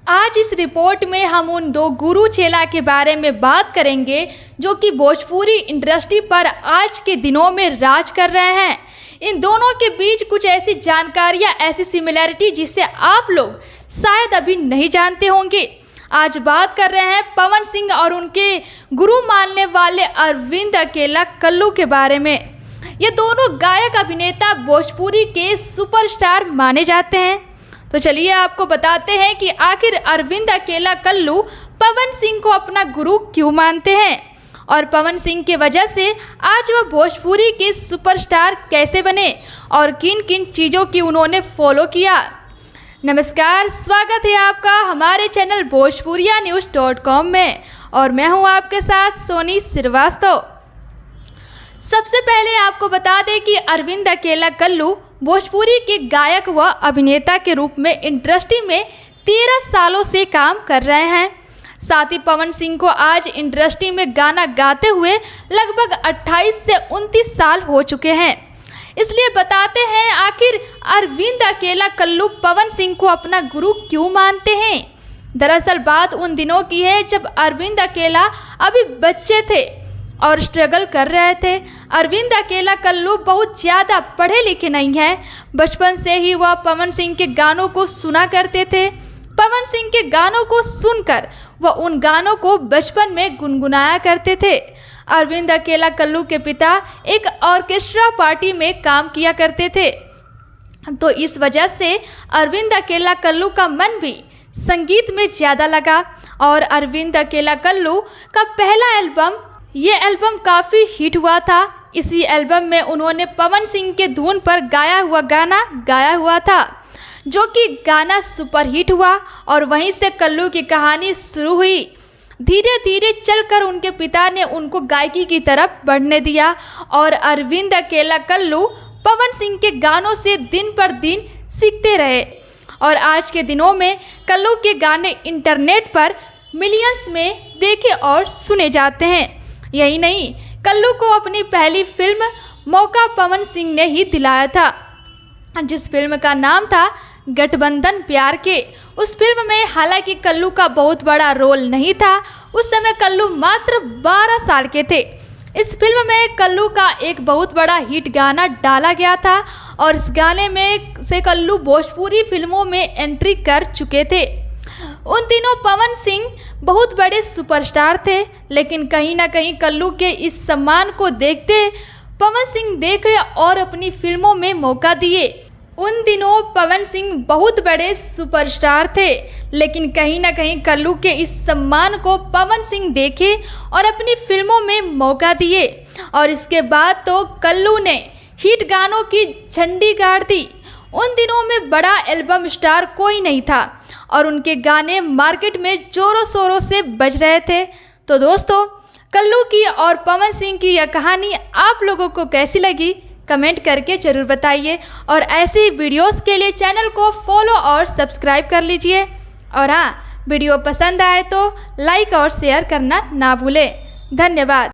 आज इस रिपोर्ट में हम उन दो गुरु चेला के बारे में बात करेंगे जो कि भोजपुरी इंडस्ट्री पर आज के दिनों में राज कर रहे हैं। इन दोनों के बीच कुछ ऐसी जानकारियां, ऐसी सिमिलैरिटी जिसे आप लोग शायद अभी नहीं जानते होंगे। आज बात कर रहे हैं पवन सिंह और उनके गुरु मानने वाले अरविंद अकेला कल्लू के बारे में। ये दोनों गायक अभिनेता भोजपुरी के सुपरस्टार माने जाते हैं। तो चलिए आपको बताते हैं कि आखिर अरविंद अकेला कल्लू पवन सिंह को अपना गुरु क्यों मानते हैं और पवन सिंह के वजह से आज वह भोजपुरी के सुपरस्टार कैसे बने और किन किन चीज़ों की उन्होंने फॉलो किया। नमस्कार, स्वागत है आपका हमारे चैनल भोजपुरियान्यूज़.com में और मैं हूं आपके साथ सोनी श्रीवास्तव। सबसे पहले आपको बता दें कि अरविंद अकेला कल्लू भोजपुरी के गायक व अभिनेता के रूप में इंडस्ट्री में 13 सालों से काम कर रहे हैं। साथ ही पवन सिंह को आज इंडस्ट्री में गाना गाते हुए लगभग 28 से 29 साल हो चुके हैं। इसलिए बताते हैं आखिर अरविंद अकेला कल्लू पवन सिंह को अपना गुरु क्यों मानते हैं। दरअसल बात उन दिनों की है जब अरविंद अकेला अभी बच्चे थे और स्ट्रगल कर रहे थे। अरविंद अकेला कल्लू बहुत ज़्यादा पढ़े लिखे नहीं हैं। बचपन से ही वह पवन सिंह के गानों को सुना करते थे। पवन सिंह के गानों को सुनकर वह उन गानों को बचपन में गुनगुनाया करते थे। अरविंद अकेला कल्लू के पिता एक ऑर्केस्ट्रा पार्टी में काम किया करते थे, तो इस वजह से अरविंद अकेला कल्लू का मन भी संगीत में ज़्यादा लगा और अरविंद अकेला कल्लू का पहला एल्बम काफ़ी हिट हुआ था। इसी एल्बम में उन्होंने पवन सिंह के धुन पर गाया हुआ गाना गाया हुआ था, जो कि गाना सुपरहिट हुआ और वहीं से कल्लू की कहानी शुरू हुई। धीरे धीरे चलकर उनके पिता ने उनको गायकी की तरफ बढ़ने दिया और अरविंद अकेला कल्लू पवन सिंह के गानों से दिन पर दिन सीखते रहे और आज के दिनों में कल्लू के गाने इंटरनेट पर मिलियंस में देखे और सुने जाते हैं। यही नहीं, कल्लू को अपनी पहली फिल्म मौका पवन सिंह ने ही दिलाया था, जिस फिल्म का नाम था गठबंधन प्यार के। उस फिल्म में हालांकि कल्लू का बहुत बड़ा रोल नहीं था। उस समय कल्लू मात्र 12 साल के थे। इस फिल्म में कल्लू का एक बहुत बड़ा हिट गाना डाला गया था और इस गाने में से कल्लू भोजपुरी फिल्मों में एंट्री कर चुके थे। उन दिनों पवन सिंह बहुत बड़े सुपरस्टार थे, लेकिन कहीं ना कहीं कल्लू के इस सम्मान को देखते पवन सिंह देखे और अपनी फिल्मों में मौका दिए। उन दिनों पवन सिंह बहुत बड़े सुपरस्टार थे, लेकिन कहीं ना कहीं कल्लू के इस सम्मान को पवन सिंह देखे और अपनी फिल्मों में मौका दिए और इसके बाद तो कल्लू ने हिट गानों की झंडी गाड़ दी। उन दिनों में बड़ा एल्बम स्टार कोई नहीं था और उनके गाने मार्केट में जोरों शोरों से बज रहे थे। तो दोस्तों, कल्लू की और पवन सिंह की यह कहानी आप लोगों को कैसी लगी कमेंट करके ज़रूर बताइए और ऐसे ही वीडियोस के लिए चैनल को फॉलो और सब्सक्राइब कर लीजिए। और हाँ, वीडियो पसंद आए तो लाइक और शेयर करना ना भूलें। धन्यवाद।